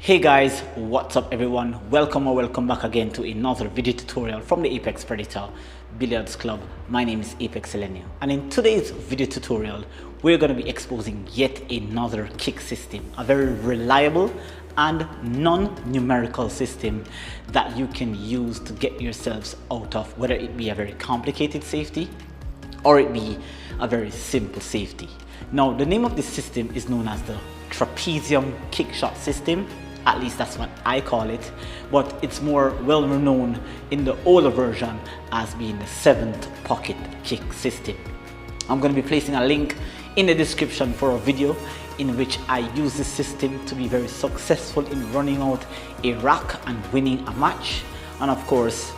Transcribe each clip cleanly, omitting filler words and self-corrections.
Hey guys, what's up everyone? Welcome back again to another video tutorial from the Apex Predator Billiards Club. My name is Apex Elenio, and in today's video tutorial we're going to be exposing yet another kick system, a very reliable and non-numerical system that you can use to get yourselves out of whether it be a very complicated safety or it be a very simple safety. Now the name of this system is known as the Trapezium kick shot system. At least that's what I call it, but it's more well known in the older version as being the 7th pocket kick system. I'm going to be placing a link in the description for a video in which I use this system to be very successful in running out a rack and winning a match. And of course,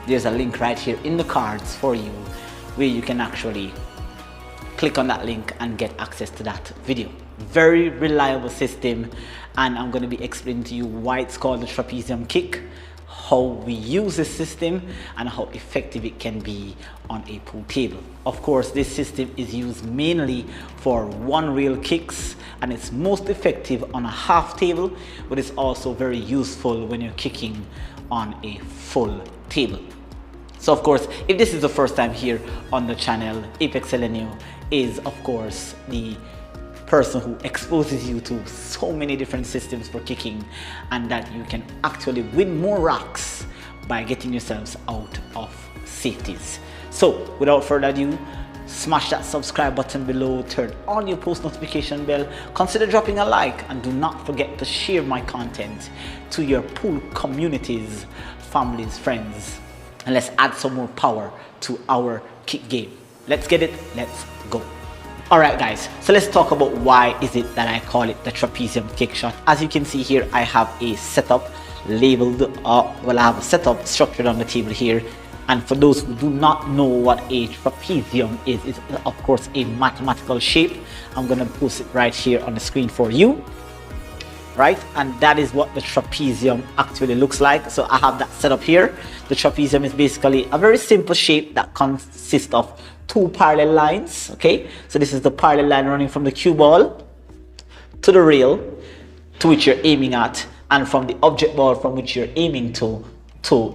there's a link right here in the cards for you where you can actually click on that link and get access to that video. Very reliable system, and I'm going to be explaining to you why it's called the Trapezium kick, how we use this system, and how effective it can be on a pool table. Of course, this system is used mainly for one rail kicks, and it's most effective on a half table, but it's also very useful when you're kicking on a full table. So of course, if this is the first time here on the channel, Apex Elenio is of course the person who exposes you to so many different systems for kicking, and that you can actually win more racks by getting yourselves out of safeties. So without further ado, smash that subscribe button below, turn on your post notification bell, consider dropping a like, and do not forget to share my content to your pool communities, families, friends, and let's add some more power to our kick game. Let's get it, let's go. Alright guys, so let's talk about why is it that I call it the Trapezium kick shot. As you can see here, I have a setup labeled, I have a setup structured on the table here. And for those who do not know what a trapezium is, it's of course a mathematical shape. I'm going to post it right here on the screen for you. Right, and that is what the trapezium actually looks like. So I have that set up here. The trapezium is basically a very simple shape that consists of two parallel lines. Okay, so this is the parallel line running from the cue ball to the rail to which you're aiming at, and from the object ball from which you're aiming to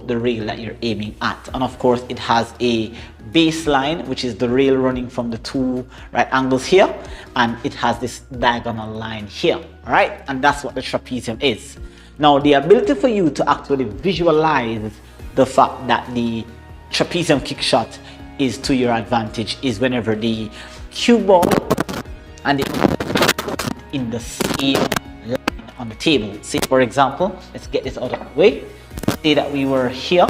the rail that you're aiming at. And of course it has a baseline, which is the rail running from the two right angles here, and it has this diagonal line here. All right, and that's what the trapezium is. Now the ability for you to actually visualize the fact that the trapezium kick shot is to your advantage is whenever the cue ball and the in the same line on the table. Say for example, let's get this out of the way. Say that we were here,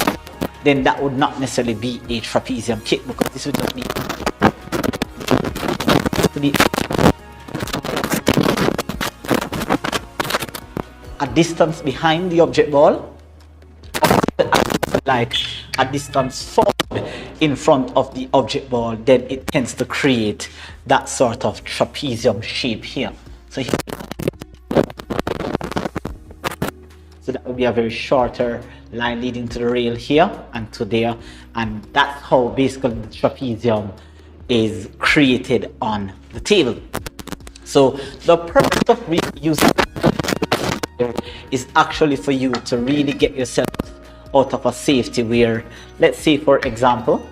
then that would not necessarily be a trapezium kick, because this would just be a distance behind the object ball, like a distance forward in front of the object ball. Then it tends to create that sort of trapezium shape here. So here, so that would be a very shorter line leading to the rail here and to there, and that's how basically the trapezium is created on the table. So the purpose of really using it is actually for you to really get yourself out of a safety where, let's say for example,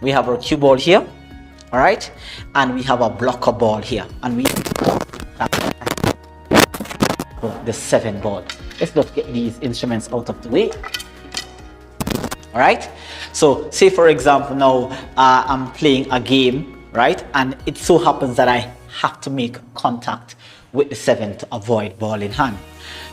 we have our cue ball here, all right, and we have a blocker ball here, and we the 7 ball. Let's just get these instruments out of the way. All right, so say for example now I'm playing a game, right, and it so happens that I have to make contact with the 7 to avoid ball in hand.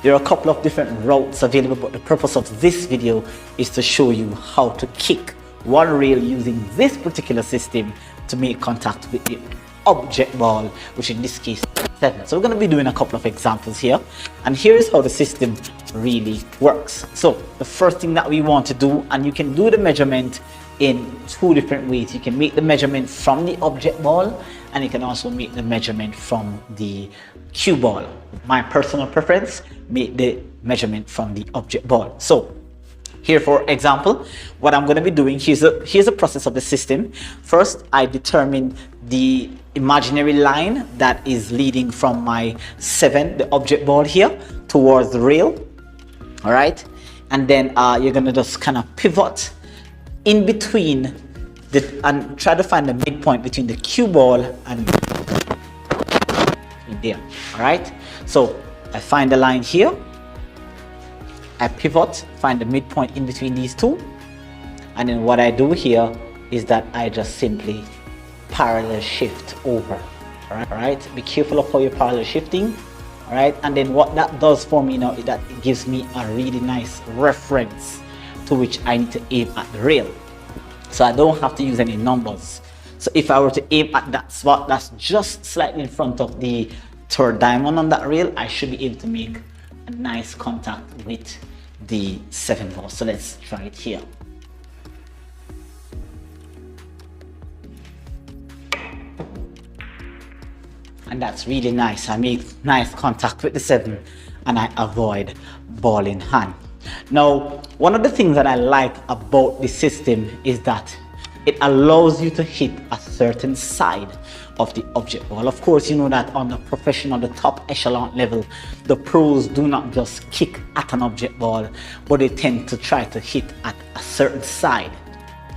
There are a couple of different routes available, but the purpose of this video is to show you how to kick one rail using this particular system to make contact with the object ball, which in this case 7. So we're going to be doing a couple of examples here, and here's how the system really works. So the first thing that we want to do, and you can do the measurement in two different ways. You can make the measurement from the object ball, and you can also make the measurement from the cue ball. My personal preference, make the measurement from the object ball. So here for example, what I'm going to be doing, here's a process of the system. First, I determine the imaginary line that is leading from my 7, the object ball here, towards the rail. All right, and then you're gonna just kind of pivot in between and try to find the midpoint between the cue ball and in there. All right, so I find the line here, I pivot, find the midpoint in between these two, and then what I do here is that I just simply parallel shift over. All right, be careful of how you're parallel shifting. All right, and then what that does for me now is that it gives me a really nice reference to which I need to aim at the rail, so I don't have to use any numbers. So if I were to aim at that spot that's just slightly in front of the third diamond on that rail, I should be able to make a nice contact with the 7 ball. So let's try it here. And that's really nice. I make nice contact with the 7 and I avoid ball in hand. Now, one of the things that I like about the system is that it allows you to hit a certain side of the object ball. Of course, you know that on the professional, the top echelon level, the pros do not just kick at an object ball, but they tend to try to hit at a certain side.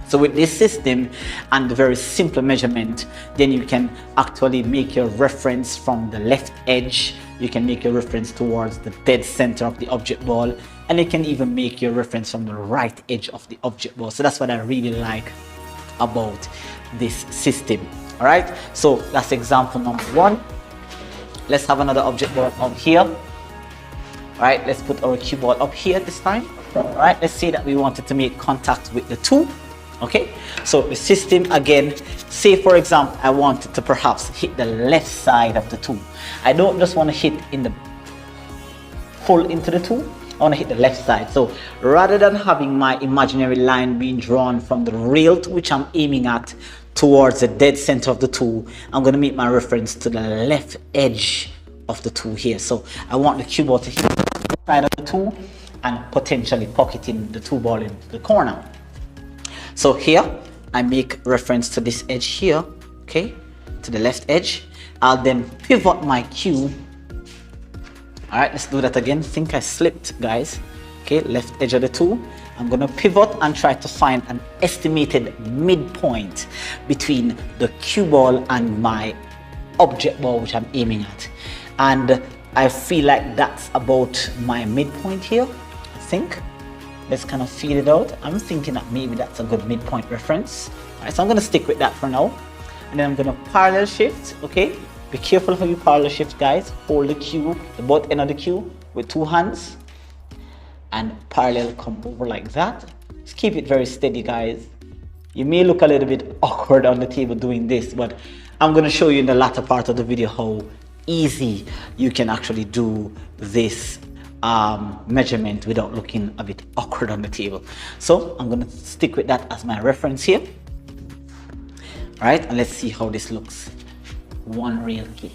So with this system and the very simple measurement, then you can actually make your reference from the left edge, you can make your reference towards the dead center of the object ball, and you can even make your reference from the right edge of the object ball. So that's what I really like about this system. All right, so that's example number 1. Let's have another object ball up here. All right, let's put our cue ball up here this time. All right, let's say that we wanted to make contact with the 2. Okay, so the system again, say for example I wanted to perhaps hit the left side of the 2. I don't just want to hit in the full into the 2, I want to hit the left side. So rather than having my imaginary line being drawn from the rail to which I'm aiming at towards the dead center of the 2, I'm going to make my reference to the left edge of the 2 here. So I want the cue ball to hit the side of the 2 and potentially pocketing the 2 ball into the corner. So here I make reference to this edge here, okay, to the left edge. I'll then pivot my cue. All right, let's do that again. I think I slipped, guys. Okay, left edge of the 2. I'm gonna pivot and try to find an estimated midpoint between the cue ball and my object ball which I'm aiming at. And I feel like that's about my midpoint here, I think. Let's kind of feel it out. I'm thinking that maybe that's a good midpoint reference. All right, so I'm going to stick with that for now. And then I'm going to parallel shift, okay? Be careful how you parallel shift, guys. Hold the cue, the both end of the cue with 2 hands. And parallel come over like that. Just keep it very steady, guys. You may look a little bit awkward on the table doing this, but I'm going to show you in the latter part of the video how easy you can actually do this measurement without looking a bit awkward on the table. So I'm going to stick with that as my reference here. All right, and let's see how this looks. 1 rail kick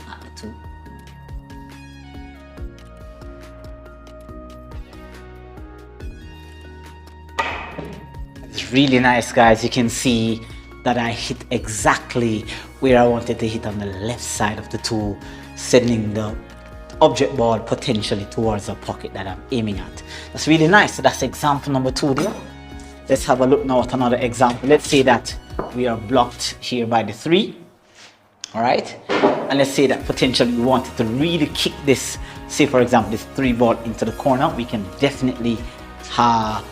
at the 2. It's really nice, guys. You can see that I hit exactly where I wanted to hit on the left side of the 2, sending the object ball potentially towards the pocket that I'm aiming at. That's really nice. So that's example number 2 there. Let's have a look now at another example. Let's say that we are blocked here by the 3. All right, and let's say that potentially we wanted to really kick this, say for example this 3 ball into the corner. We can definitely have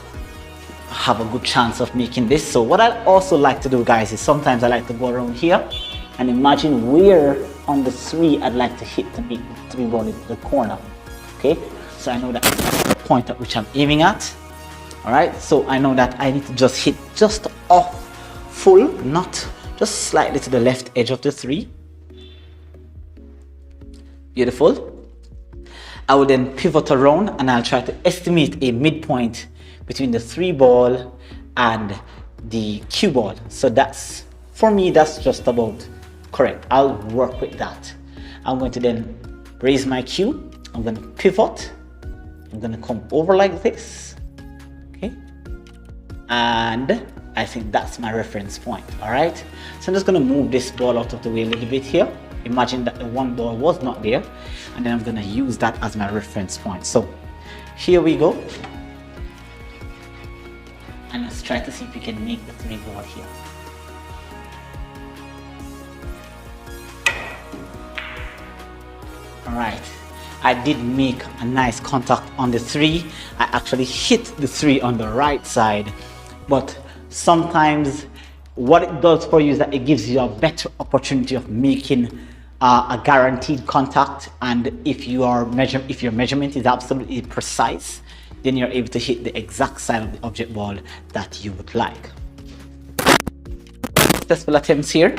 a good chance of making this. So what I also like to do, guys, is sometimes I like to go around here and imagine where on the 3 I'd like to hit to make the 3 ball into the corner. Okay, so I know that the point at which I'm aiming at. All right, so I know that I need to just hit just off full, not just slightly to the left edge of the 3. Beautiful. I will then pivot around and I'll try to estimate a midpoint between the 3 ball and the cue ball. So that's, for me, that's just about correct. I'll work with that. I'm going to then raise my cue. I'm going to pivot. I'm going to come over like this. Okay. And I think that's my reference point. All right. So I'm just going to move this ball out of the way a little bit here. imagine that the one ball was not there, and then I'm going to use that as my reference point. So here we go, and let's try to see if we can make the 3 ball here. Alright, I did make a nice contact on the 3. I actually hit the 3 on the right side, but sometimes what it does for you is that it gives you a better opportunity of making a guaranteed contact, and if your measurement is absolutely precise, then you're able to hit the exact side of the object ball that you would like. Successful attempts here.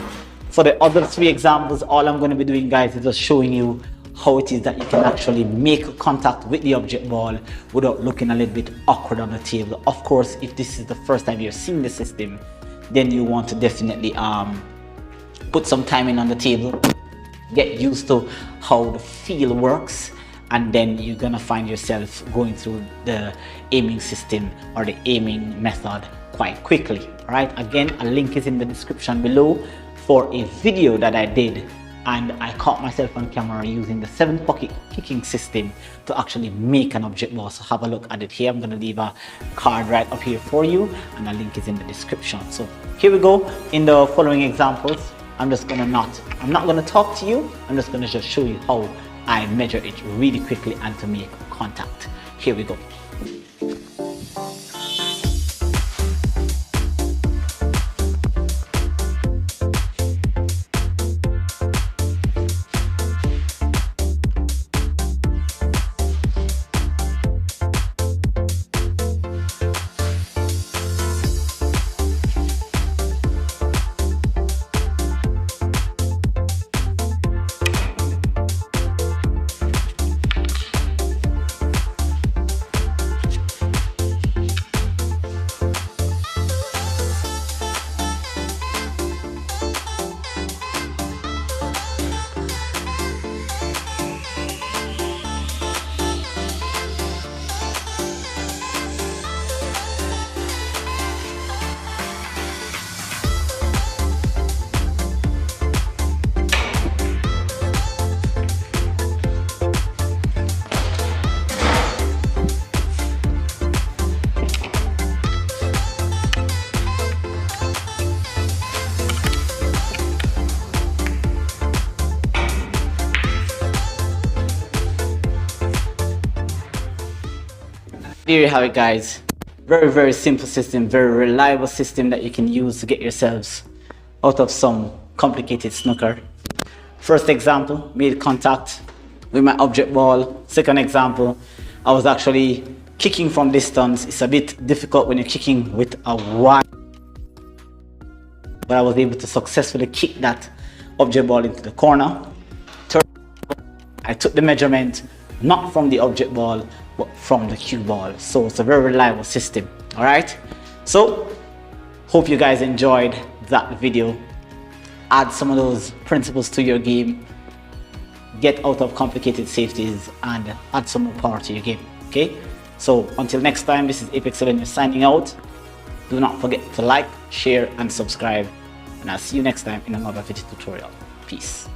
For the other 3 examples, all I'm going to be doing, guys, is just showing you how it is that you can actually make contact with the object ball without looking a little bit awkward on the table. Of course, if this is the first time you're seeing the system, then you want to definitely put some time in on the table, get used to how the feel works, and then you're gonna find yourself going through the aiming system or the aiming method quite quickly. All right, again, a link is in the description below for a video that I did, and I caught myself on camera using the 7-pocket kicking system to actually make an object ball. So have a look at it here. I'm gonna leave a card right up here for you, and a link is in the description. So here we go. In the following examples, I'm not gonna talk to you. I'm just gonna show you how I measure it really quickly and to make contact. Here we go. There you have it, guys. Very simple system, very reliable system that you can use to get yourselves out of some complicated snooker. First example, made contact with my object ball. Second example, I was actually kicking from distance. It's a bit difficult when you're kicking with a wide, but I was able to successfully kick that object ball into the corner. Third, I took the measurement not from the object ball but from the cue ball. So it's a very reliable system. All right, so hope you guys enjoyed that video. Add some of those principles to your game, get out of complicated safeties, and add some more power to your game. Okay, so until next time, this is Apex Selenium signing out. Do not forget to like, share and subscribe, and I'll see you next time in another video tutorial. Peace.